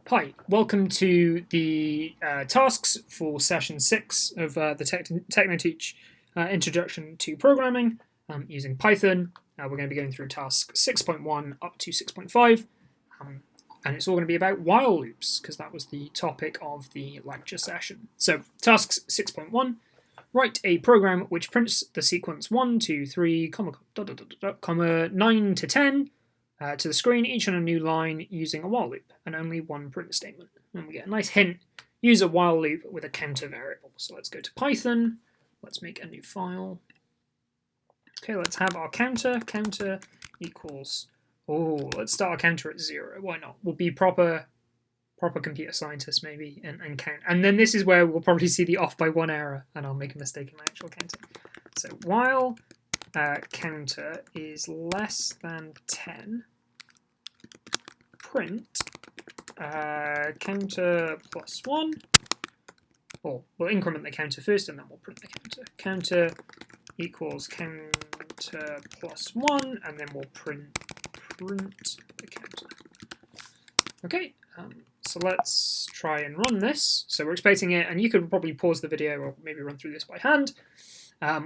Hi, welcome to the tasks for session 6 of the TechnoTeach Introduction to Programming using Python. We're going to be going through task 6.1 up to 6.5, and it's all going to be about while loops, because that was the topic of the lecture session. So, tasks 6.1, write a program which prints the sequence 1, 2, 3, 9 to 10, to the screen, each on a new line using a while loop and only one print statement. And we get a nice hint, use a while loop with a counter variable. So let's go to Python, let's make a new file. Okay, let's have our counter equals, let's start our counter at 0, why not? We'll be proper computer scientists maybe and count. And then this is where we'll probably see the off by 1 error and I'll make a mistake in my actual counter. So while counter is less than 10, print counter plus 1, or we'll increment the counter first and then we'll print the counter. Counter equals counter plus 1, and then we'll print the counter. Okay, so let's try and run this. So we're expecting it, and you could probably pause the video or maybe run through this by hand.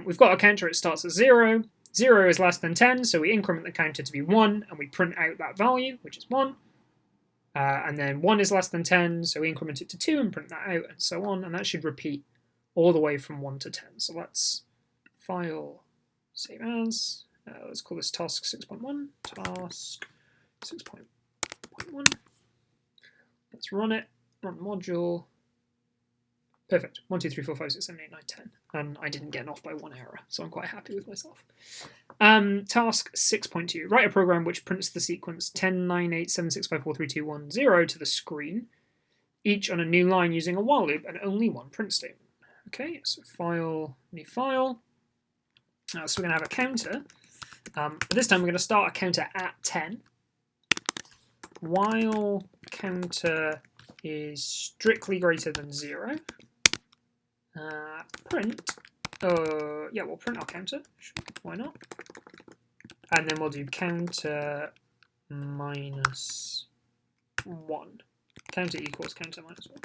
We've got our counter, it starts at 0. 0 is less than 10, so we increment the counter to be 1, and we print out that value, which is 1. And then 1 is less than 10, so we increment it to 2 and print that out, and so on. And that should repeat all the way from 1 to 10. So let's file, save as. Let's call this task 6.1, task 6.1. Let's run it, run module. Perfect. 1, 2, 3, 4, 5, 6, 7, 8, 9, 10. And I didn't get an off by 1 error, so I'm quite happy with myself. Task 6.2. Write a program which prints the sequence 10, 9, 8, 7, 6, 5, 4, 3, 2, 1, 0 to the screen, each on a new line using a while loop and only one print statement. Okay, so file, new file. So we're going to have a counter. This time we're going to start a counter at 10. While counter is strictly greater than 0. Print, we'll print our counter, sure, why not? And then we'll do counter minus 1. Counter equals counter minus 1.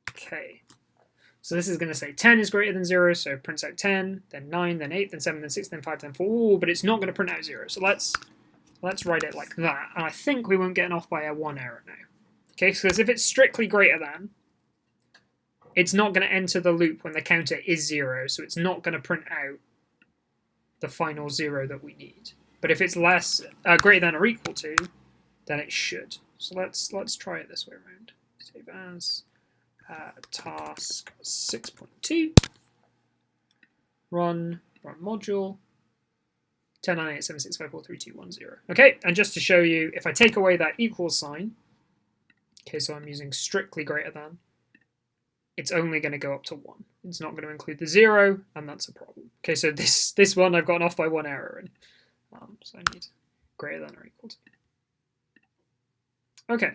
Okay, so this is going to say 10 is greater than 0, so it prints out 10, then 9, then 8, then 7, then 6, then 5, then 4, but it's not going to print out 0, so let's write it like that, and I think we won't get an off by a 1 error now. Okay, because if it's strictly greater than, it's not going to enter the loop when the counter is 0, so it's not going to print out the final 0 that we need. But if it's greater than or equal to, then it should. So let's try it this way around. Save as task 6.2. Run module. 10, 9, 8, 7, 6, 5, 4, 3, 2, 1, 0. Okay, and just to show you, if I take away that equals sign, okay, so I'm using strictly greater than, it's only going to go up to 1. It's not going to include the 0, and that's a problem. Okay, so this one I've gotten off by 1 error in. So I need greater than or equal to. Okay,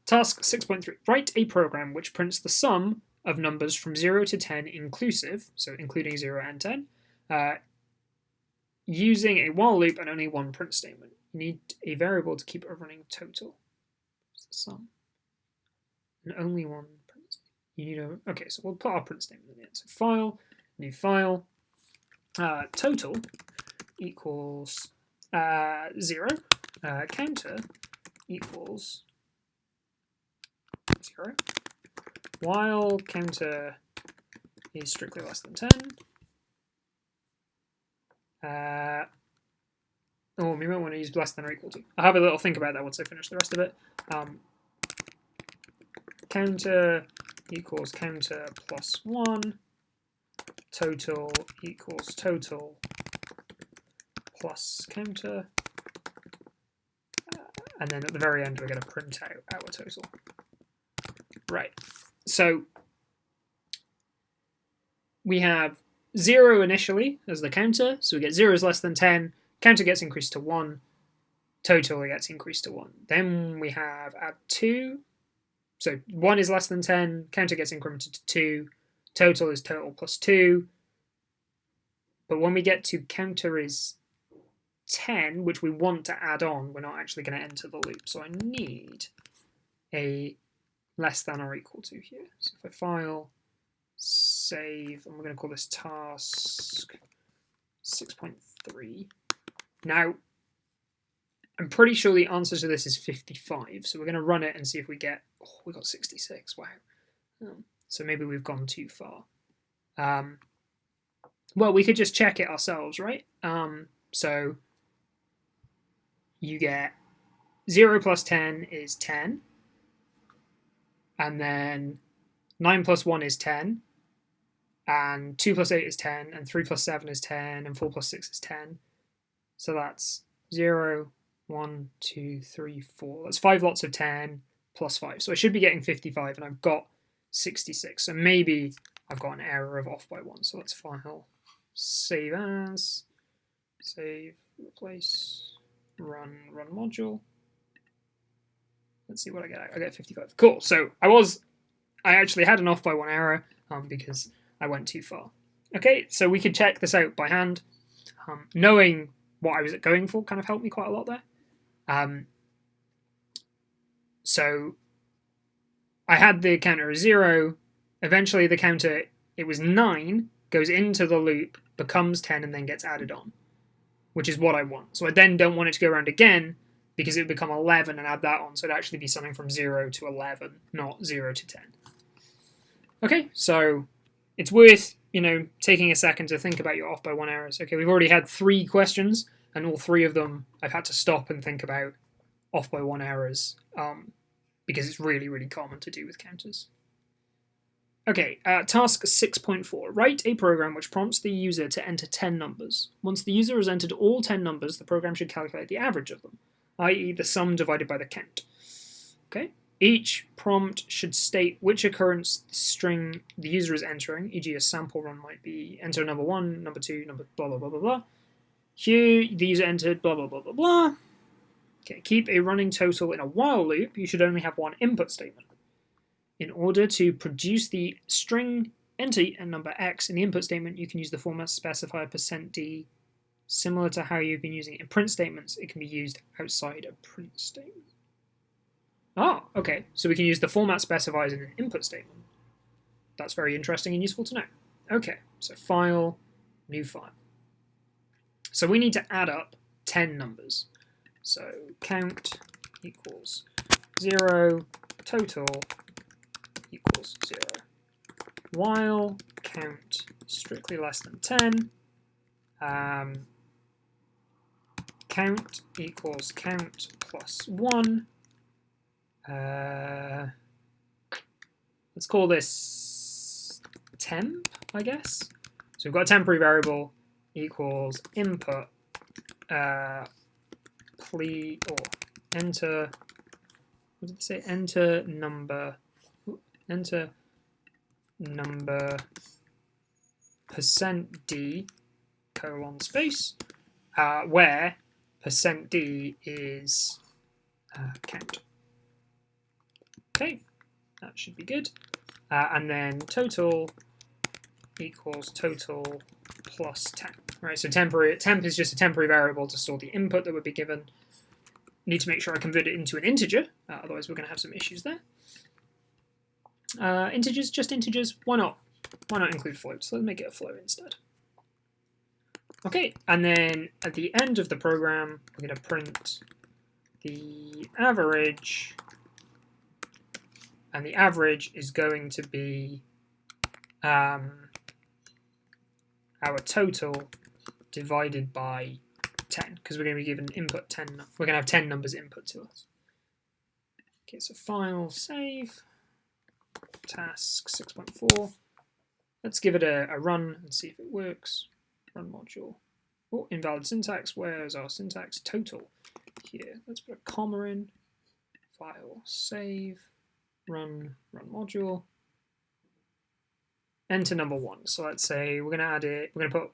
task 6.3. Write a program which prints the sum of numbers from 0 to 10 inclusive, so including 0 and 10, using a while loop and only one print statement. You need a variable to keep a running total. What's the sum? And only one print statement. You need okay, so we'll put our print statement in. So file, new file, total equals 0, counter equals 0, while counter is strictly less than 10. We might want to use less than or equal to. I'll have a little think about that once I finish the rest of it. Counter equals counter plus 1. Total equals total plus counter. And then at the very end, we're going to print out our total. Right. So we have 0 initially as the counter, so we get 0 is less than 10, counter gets increased to 1, total gets increased to 1. Then we have add 2, so 1 is less than 10, counter gets incremented to 2, total is total plus 2. But when we get to counter is 10, which we want to add on, we're not actually going to enter the loop. So I need a less than or equal to here. So if I file, save, and we're going to call this task 6.3. Now, I'm pretty sure the answer to this is 55, so we're going to run it and see if we get... Oh, we got 66, wow. So maybe we've gone too far. Well, we could just check it ourselves, right? So you get 0 plus 10 is 10, and then 9 plus 1 is 10, and 2 plus 8 is 10, and 3 plus 7 is 10, and 4 plus 6 is 10. So that's 0, 1, 2, 3, 4. That's 5 lots of 10 plus 5. So I should be getting 55, and I've got 66. So maybe I've got an error of off by 1. So let's file, save as, save, replace, run module. Let's see what I get. I get 55. Cool. So I actually had an off by 1 error because I went too far. Okay, so we could check this out by hand. Knowing what I was going for kind of helped me quite a lot there. So I had the counter as 0. Eventually the counter, it was 9, goes into the loop, becomes 10, and then gets added on, which is what I want. So I then don't want it to go around again because it would become 11 and add that on. So it'd actually be something from 0 to 11, not 0 to 10. Okay, so it's worth, taking a second to think about your off by 1 errors. Okay, we've already had 3 questions, and all 3 of them I've had to stop and think about off by 1 errors because it's really, really common to do with counters. Okay, task 6.4. Write a program which prompts the user to enter 10 numbers. Once the user has entered all 10 numbers, the program should calculate the average of them, i.e. the sum divided by the count. Okay. Each prompt should state which occurrence string the user is entering, e.g. a sample run might be enter number 1, number 2, number blah, blah, blah, blah, blah. Here, the user entered blah, blah, blah, blah, blah. Okay, keep a running total in a while loop. You should only have one input statement. In order to produce the string enter a number x in the input statement, you can use the format specifier %d. Similar to how you've been using it in print statements, it can be used outside a print statement. Oh, okay, so we can use the format specifiers in an input statement. That's very interesting and useful to know. Okay, so file, new file. So we need to add up 10 numbers. So count equals 0, total equals 0. While count strictly less than 10, count equals count plus 1. Let's call this temp, I guess. So we've got a temporary variable equals input enter, what did they say? Enter number %d colon space, where %d is count. Okay, that should be good. And then total equals total plus temp. Right, so temp is just a temporary variable to store the input that would be given. Need to make sure I convert it into an integer, otherwise we're going to have some issues there. Integers, just integers. Why not? Why not include floats? Let's make it a float instead. Okay, and then at the end of the program, we're going to print the average. And the average is going to be our total divided by 10, because we're going to be given input 10. We're going to have 10 numbers input to us. Okay, so file, save, task 6.4. Let's give it a run and see if it works. Run module. Oh, invalid syntax. Where's our syntax? Total. Here. Let's put a comma in. File, save. Run module, enter number 1. So let's say we're going to add it, we're going to put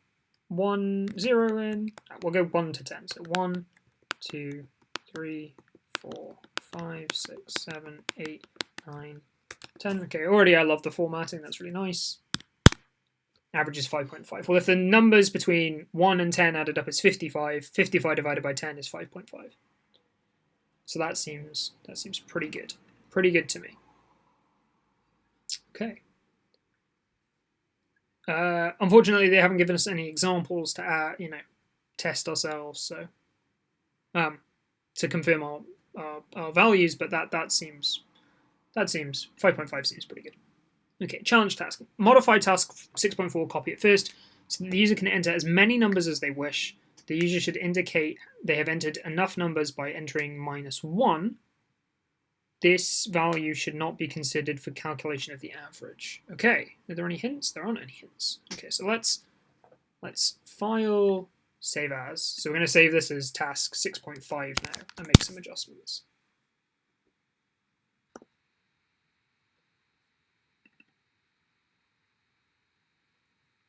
1, 0 in, we'll go 1 to 10. So 1, 2, 3, 4, 5, 6, 7, 8, 9, 10. Okay, already I love the formatting, that's really nice. Average is 5.5. Well, if the numbers between 1 and 10 added up is 55, 55 divided by 10 is 5.5. So that seems pretty good. Pretty good to me. Okay. Unfortunately, they haven't given us any examples to test ourselves, so to confirm our values, but that seems 5.5 seems pretty good. Okay, challenge task. Modify task 6.4, copy it first, so the user can enter as many numbers as they wish. The user should indicate they have entered enough numbers by entering -1. This value should not be considered for calculation of the average. Okay, are there any hints? There aren't any hints. Okay, so let's file, save as. So we're going to save this as task 6.5 now and make some adjustments.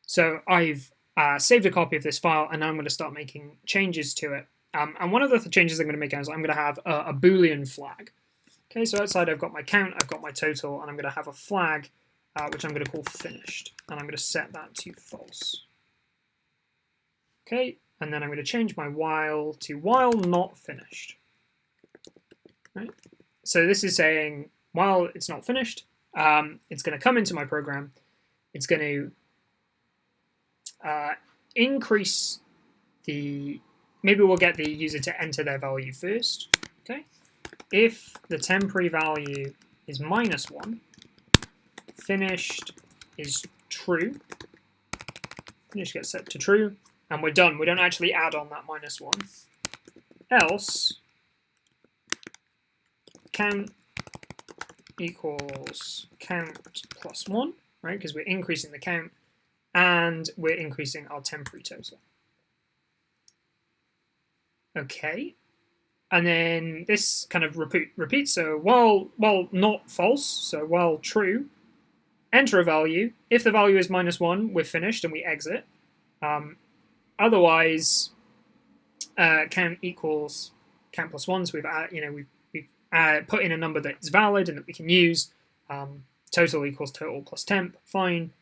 So I've saved a copy of this file, and now I'm going to start making changes to it. And one of the changes I'm going to make is I'm going to have a Boolean flag. Okay, so outside I've got my count, I've got my total, and I'm going to have a flag, which I'm going to call finished. And I'm going to set that to false. Okay, and then I'm going to change my while to while not finished. Right? So this is saying while it's not finished, it's going to come into my program. It's going to increase the, maybe we'll get the user to enter their value first. Okay. If the temporary value is -1, finished is true. Finished gets set to true, and we're done. We don't actually add on that -1. Else, count equals count plus 1, right? Because we're increasing the count, and we're increasing our temporary total. Okay. And then this kind of repeats. So while not false, so while true, enter a value. If the value is -1, we're finished and we exit. Otherwise, count equals count plus 1. So we've put in a number that's valid and that we can use. Total equals total plus temp. Fine.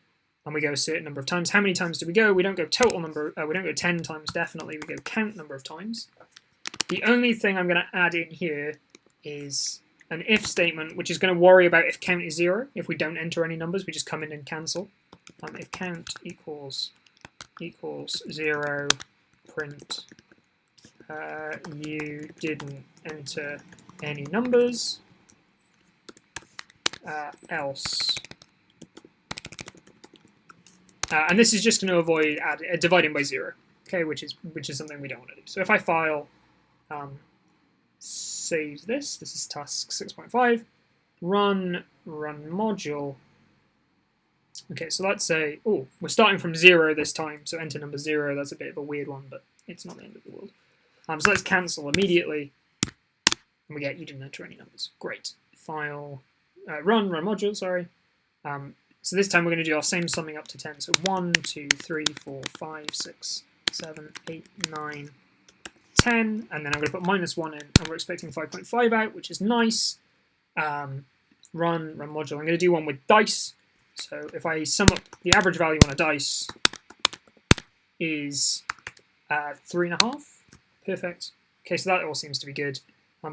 And we go a certain number of times. How many times do we go? We don't go total number. We don't go 10 times. Definitely, we go count number of times. The only thing I'm going to add in here is an if statement, which is going to worry about if count is 0. If we don't enter any numbers, we just come in and cancel. If count equals 0, print you didn't enter any numbers, else. And this is just going to avoid dividing by 0, okay, which is something we don't want to do. So if I file save this is task 6.5, run module. Okay, so let's say, we're starting from 0 this time, so enter number 0. That's a bit of a weird one, but it's not the end of the world. So let's cancel immediately, and we get you didn't enter any numbers. Great. File, run module, sorry. So this time we're going to do our same summing up to 10. So 1, 2, 3, 4, 5, 6, 7, 8, 9, 10, and then I'm going to put -1 in, and we're expecting 5.5 out, which is nice. Run module. I'm going to do one with dice. So if I sum up the average value on a dice is 3.5. Perfect. Okay, so that all seems to be good.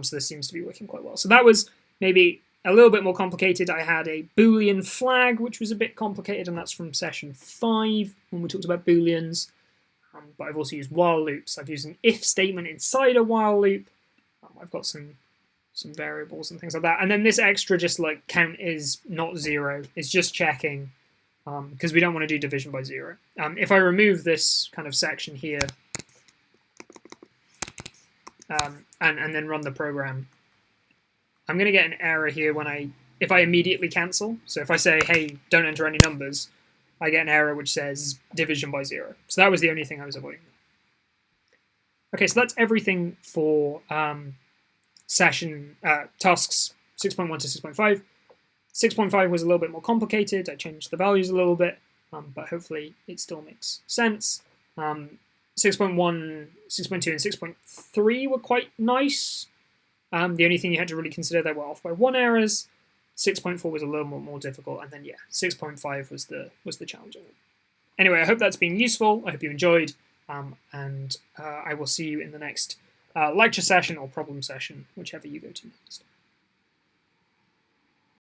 So this seems to be working quite well. So that was maybe a little bit more complicated. I had a Boolean flag, which was a bit complicated, and that's from session 5 when we talked about Booleans. But I've also used while loops. I've used an if statement inside a while loop. I've got some variables and things like that. And then this extra just like count is not 0. It's just checking because we don't want to do division by 0. If I remove this kind of section here and then run the program, I'm going to get an error here if I immediately cancel. So if I say, hey, don't enter any numbers, I get an error which says division by 0. So that was the only thing I was avoiding. Okay, so that's everything for session tasks 6.1 to 6.5. 6.5 was a little bit more complicated. I changed the values a little bit, but hopefully it still makes sense. 6.1, 6.2, and 6.3 were quite nice. The only thing you had to really consider, they were off by 1 errors. 6.4 was a little more difficult, and then 6.5 was the challenging one. Anyway, I hope that's been useful. I hope you enjoyed, and I will see you in the next lecture session or problem session, whichever you go to next.